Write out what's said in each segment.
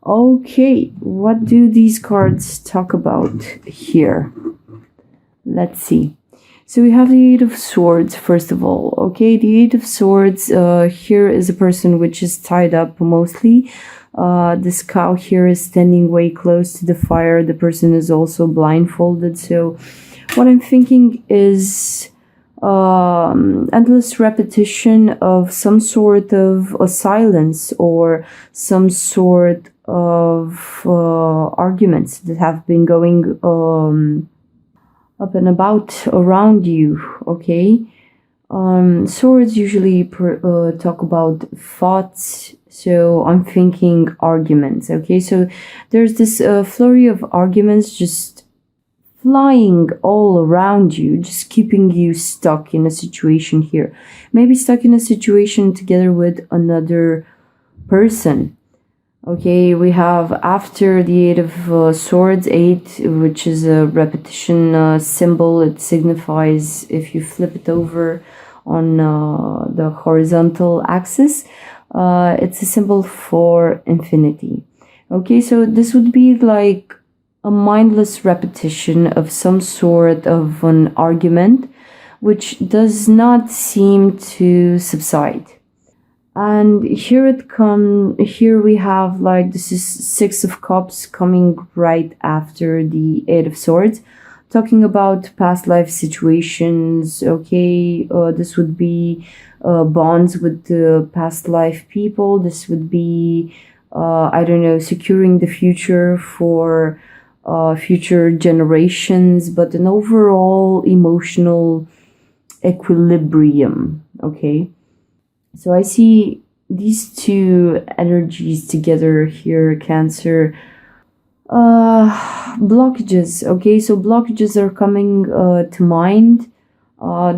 Okay, what do these cards talk about here? Let's see. So we have the Eight of Swords, first of all. Okay, the Eight of Swords, here is a person which is tied up mostly. This cow here is standing way close to the fire. The person is also blindfolded. So what I'm thinking is endless repetition of some sort of a silence or some sort of arguments that have been going up and about around you. Okay, swords usually talk about thoughts, so I'm thinking arguments. Okay, so there's this flurry of arguments just flying all around you, just keeping you stuck in a situation here. Maybe stuck in a situation together with another person. Okay, we have after the Eight of Swords, 8, which is a repetition symbol. It signifies, if you flip it over on the horizontal axis, it's a symbol for infinity. Okay, so this would be like a mindless repetition of some sort of an argument which does not seem to subside. And here we have, like, this is Six of Cups coming right after the Eight of Swords, talking about past life situations. Okay, this would be bonds with the past life people. This would be I don't know, securing the future for future generations, but an overall emotional equilibrium. Okay, so I see these two energies together here, Cancer. Blockages. Okay, so blockages are coming to mind.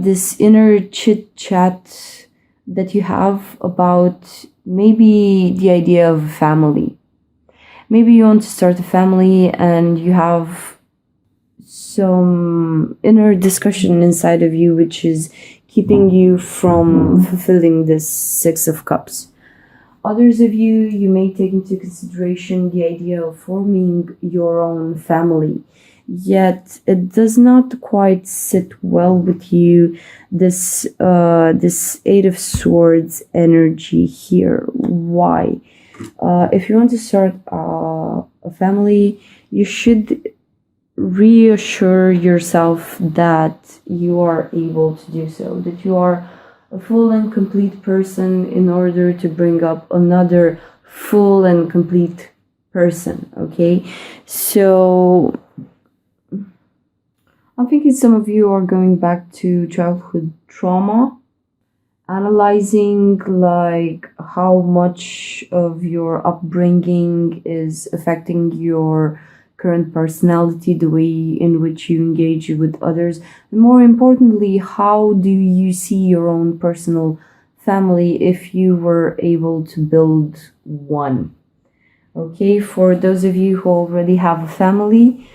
This inner chit chat that you have about maybe the idea of family. Maybe you want to start a family and you have some inner discussion inside of you which is keeping you from fulfilling this Six of Cups. Others of you, you may take into consideration the idea of forming your own family, yet it does not quite sit well with you, this Eight of Swords energy here. Why? If you want to start a family, you should reassure yourself that you are able to do so, that you are a full and complete person in order to bring up another full and complete person. Okay, so I'm thinking some of you are going back to childhood trauma, analyzing like how much of your upbringing is affecting your current personality, the way in which you engage with others, and more importantly, how do you see your own personal family if you were able to build one. Okay, for those of you who already have a family,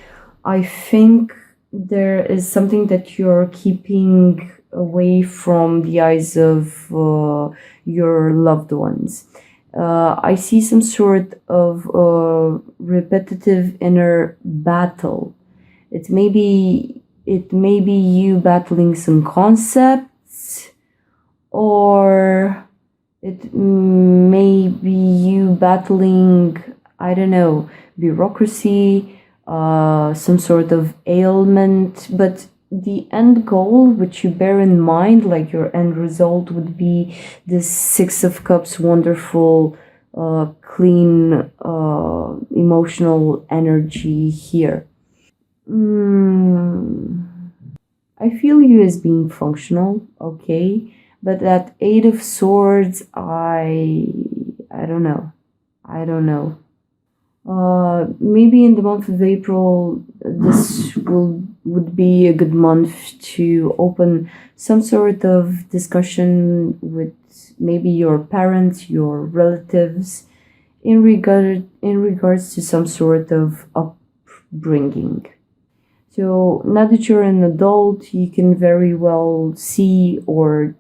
I think there is something that you're keeping away from the eyes of your loved ones. I see some sort of repetitive inner battle. It may be you battling some concepts, or it may be you battling, I don't know, bureaucracy, some sort of ailment, but the end goal which you bear in mind, like your end result, would be this Six of Cups, wonderful clean emotional energy here. I feel you as being functional, okay, but that Eight of Swords, I don't know. Maybe in the month of April, this would be a good month to open some sort of discussion with maybe your parents, your relatives, in regards to some sort of upbringing. So now that you're an adult, you can very well see or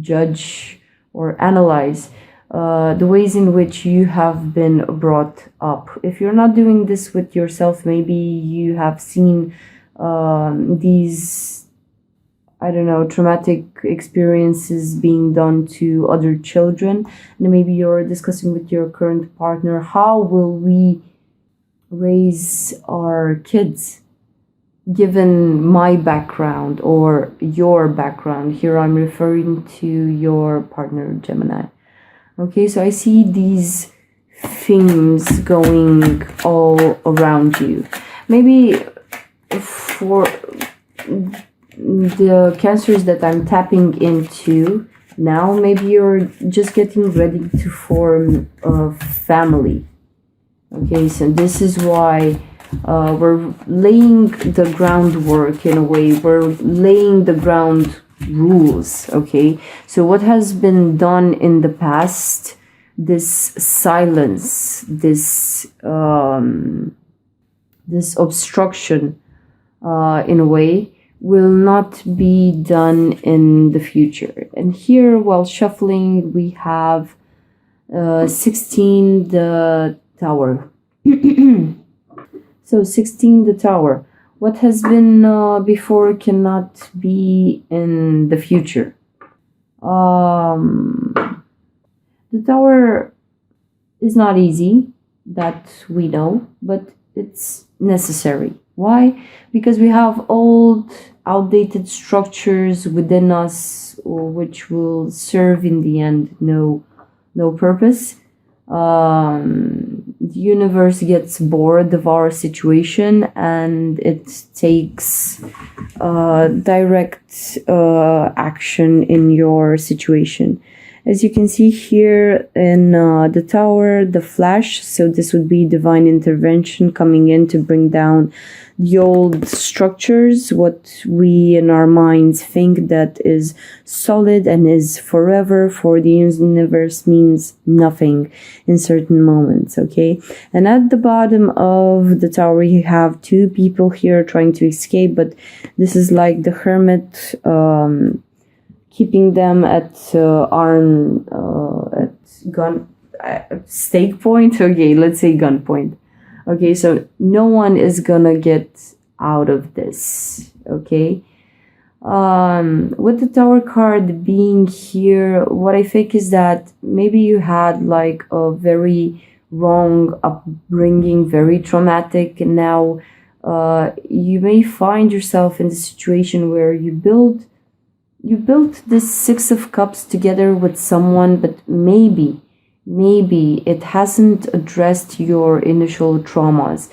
judge or analyze the ways in which you have been brought up. If you're not doing this with yourself, maybe you have seen these, I don't know, traumatic experiences being done to other children, and maybe you're discussing with your current partner, how will we raise our kids given my background or your background? Here I'm referring to your partner, Gemini. Okay, so I see these themes going all around you. Maybe for the Cancers that I'm tapping into now, maybe you're just getting ready to form a family. Okay, so this is why we're laying the groundwork in a way. We're laying the ground rules. Okay, so what has been done in the past, this silence, this obstruction, in a way, will not be done in the future. And here, while shuffling, we have 16, the Tower. So 16, the Tower. What has been before cannot be in the future. The Tower is not easy, that we know, but it's necessary. Why? Because we have old, outdated structures within us, which will serve in the end no purpose. The universe gets bored of our situation, and it takes direct action in your situation. As you can see here in the Tower, the Flash, so this would be divine intervention coming in to bring down the old structures, what we in our minds think that is solid and is forever, for the universe means nothing in certain moments, okay? And at the bottom of the Tower, you have two people here trying to escape, but this is like the Hermit, keeping them at stake point. Okay, let's say gunpoint. Okay, so no one is gonna get out of this. Okay, with the Tower card being here, what I think is that maybe you had like a very wrong upbringing, very traumatic, and now you may find yourself in the situation where you built this Six of Cups together with someone, but maybe it hasn't addressed your initial traumas.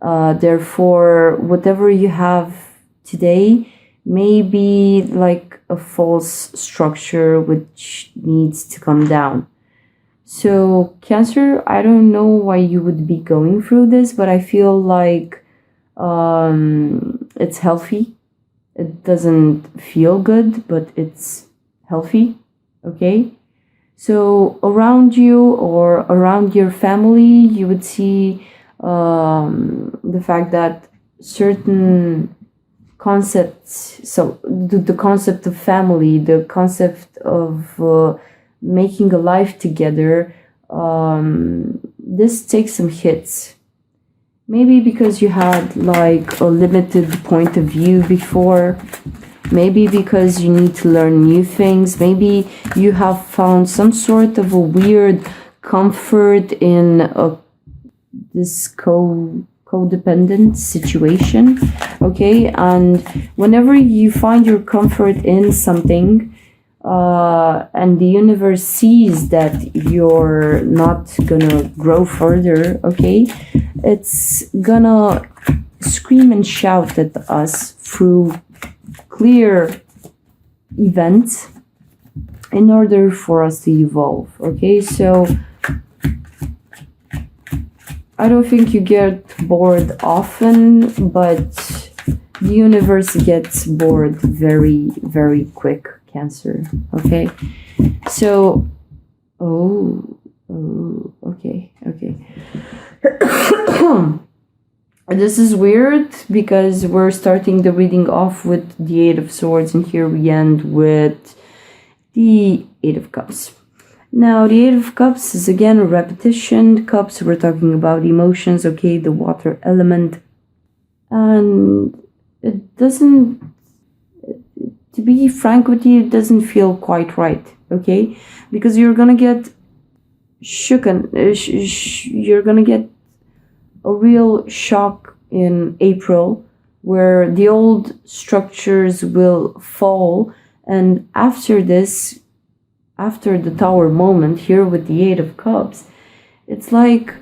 Therefore, whatever you have today may be like a false structure which needs to come down. So, Cancer, I don't know why you would be going through this, but I feel like it's healthy. It doesn't feel good, but it's healthy, okay? So around you or around your family, you would see the fact that certain concepts, so the concept of family, the concept of making a life together, this takes some hits. Maybe because you had like a limited point of view before. Maybe because you need to learn new things. Maybe you have found some sort of a weird comfort in this codependent situation. Okay, and whenever you find your comfort in something, and the universe sees that you're not gonna grow further, okay, it's gonna scream and shout at us through clear events in order for us to evolve. Okay, so I don't think you get bored often, but the universe gets bored very, very quick, Cancer. Okay, so okay. This is weird because we're starting the reading off with the Eight of Swords, and here we end with the Eight of Cups. Now, the Eight of Cups is again a repetition. Cups, we're talking about emotions, okay, the water element. And it doesn't, to be frank with you, it doesn't feel quite right, okay? Because you're gonna get shooken, you're gonna get a real shock in April where the old structures will fall. And after this, after the Tower moment here with the Eight of Cups, it's like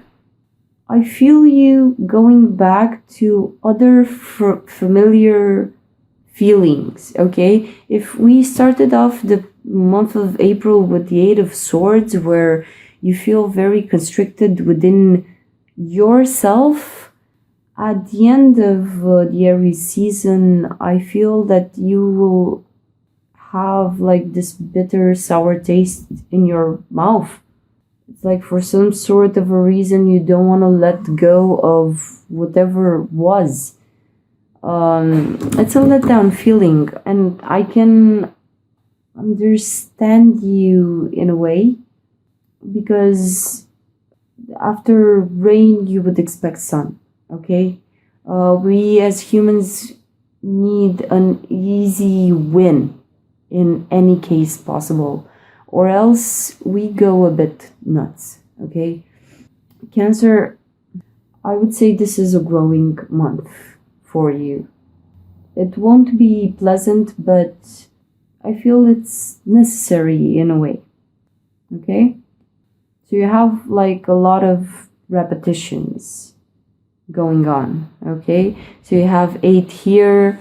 I feel you going back to other familiar feelings, okay? If we started off the month of April with the Eight of Swords, where you feel very constricted within yourself, at the end of the Aries season, I feel that you will have like this bitter, sour taste in your mouth. It's like for some sort of a reason you don't want to let go of whatever was. It's a letdown feeling, and I can understand you in a way, because after rain you would expect sun, okay? We as humans need an easy win in any case possible, or else we go a bit nuts, okay? Cancer, I would say this is a growing month for you. It won't be pleasant, but I feel it's necessary in a way, okay? So you have like a lot of repetitions going on, okay? So you have 8 here,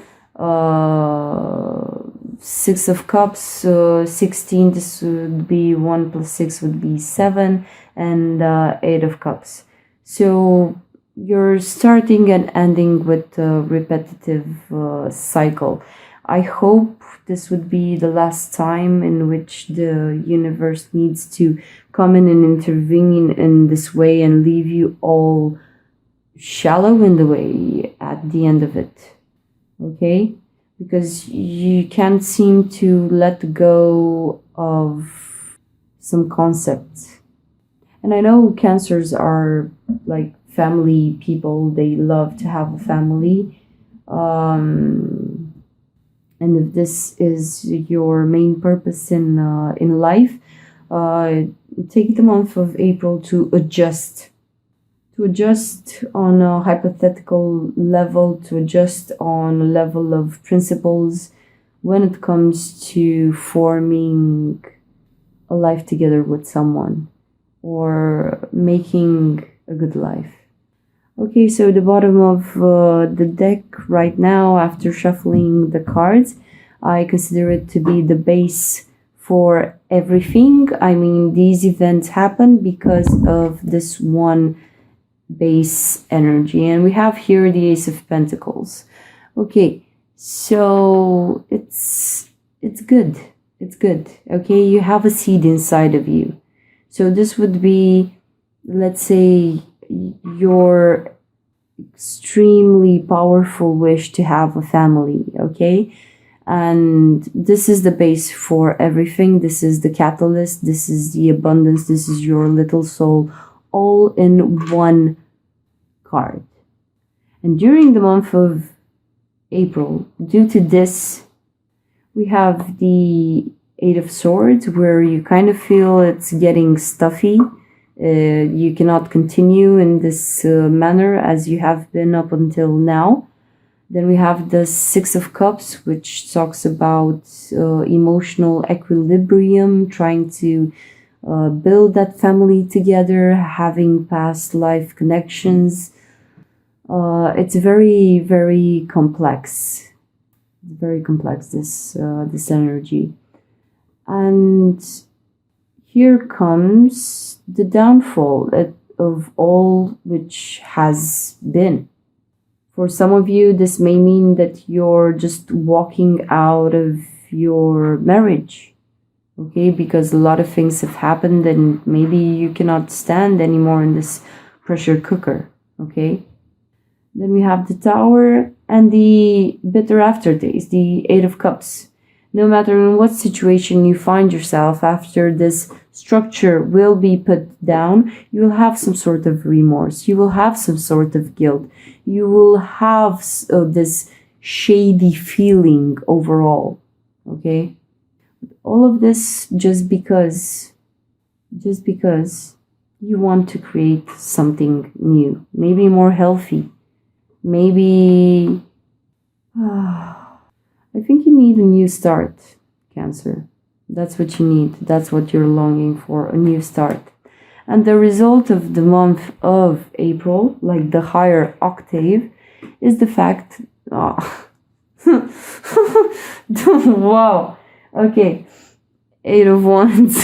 6 of Cups, 16, this would be 1 plus 6 would be 7, and 8 of Cups. So you're starting and ending with a repetitive cycle. I hope this would be the last time in which the universe needs to come in and intervene in this way and leave you all shallow in the way at the end of it, okay? Because you can't seem to let go of some concepts. And I know cancers are like family people, they love to have a family. And if this is your main purpose in life, take the month of April to adjust on a hypothetical level, to adjust on a level of principles when it comes to forming a life together with someone or making a good life. Okay, so the bottom of the deck right now, after shuffling the cards, I consider it to be the base for everything. I mean, these events happen because of this one base energy, and we have here the Ace of Pentacles. Okay, so it's good. It's good. Okay, you have a seed inside of you. So this would be, let's say, your extremely powerful wish to have a family, okay? And this is the base for everything. This is the catalyst, this is the abundance, this is your little soul, all in one card. And during the month of April, due to this, we have the Eight of Swords, where you kind of feel it's getting stuffy. You cannot continue in this manner as you have been up until now. Then we have the Six of Cups, which talks about emotional equilibrium, trying to build that family together, having past life connections. It's very, very complex. Very complex, this energy. And here comes the downfall of all which has been. For some of you, this may mean that you're just walking out of your marriage, okay? Because a lot of things have happened and maybe you cannot stand anymore in this pressure cooker, okay? Then we have the Tower and the bitter aftertaste, the Eight of Cups. no matter in what situation you find yourself, after this structure will be put down, you will have some sort of remorse. You will have some sort of guilt. You will have this shady feeling overall. Okay? All of this just because you want to create something new, maybe more healthy, maybe I think you need a new start, Cancer. That's what you need. That's what you're longing for, a new start. And the result of the month of April, like the higher octave, is the fact. Oh. Wow. Okay. 8 of Wands.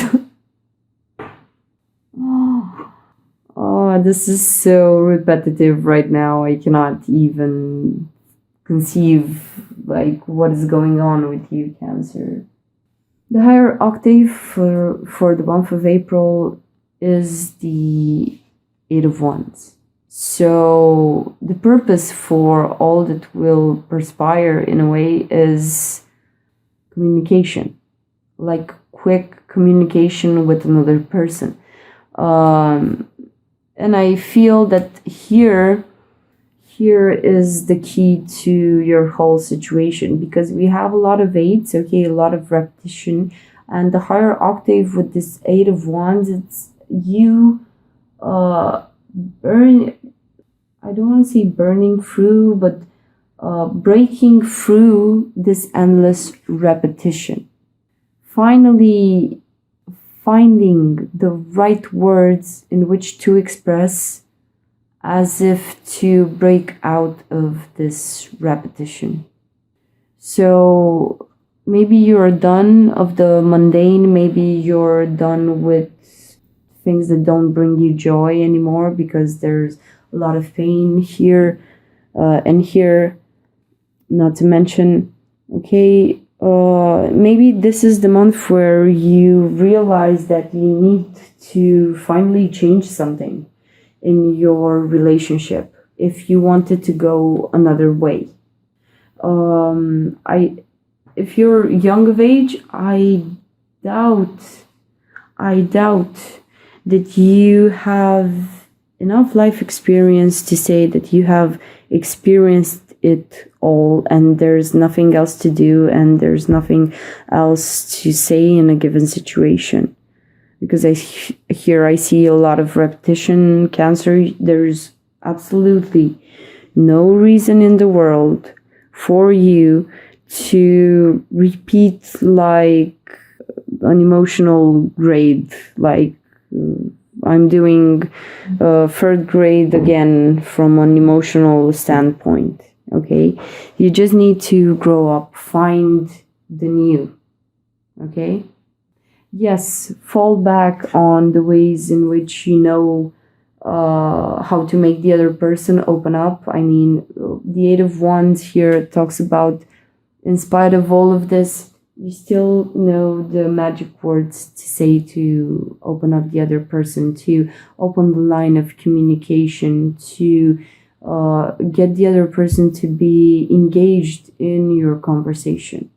Oh, this is so repetitive right now. I cannot even conceive like what is going on with you, Cancer. The higher octave for the month of April is the 8 of Wands. So the purpose for all that will perspire in a way is communication, like quick communication with another person. And I feel that here is the key to your whole situation, because we have a lot of eights, okay, a lot of repetition, and the higher octave with this 8 of Wands, it's you I don't want to say burning through, but breaking through this endless repetition. Finally finding the right words in which to express, as if to break out of this repetition. So maybe you're done of the mundane, maybe you're done with things that don't bring you joy anymore, because there's a lot of pain here and here, not to mention, okay, maybe this is the month where you realize that you need to finally change something in your relationship if you want it to go another way. If you're young of age, I doubt that you have enough life experience to say that you have experienced it all and there's nothing else to do and there's nothing else to say in a given situation. Because I see a lot of repetition, Cancer. There's absolutely no reason in the world for you to repeat like an emotional grade, like I'm doing third grade again from an emotional standpoint. Okay, you just need to grow up, find the new. Okay, yes, fall back on the ways in which you know how to make the other person open up. I mean, the 8 of Wands here talks about, in spite of all of this, you still know the magic words to say to open up the other person, to open the line of communication, to get the other person to be engaged in your conversation.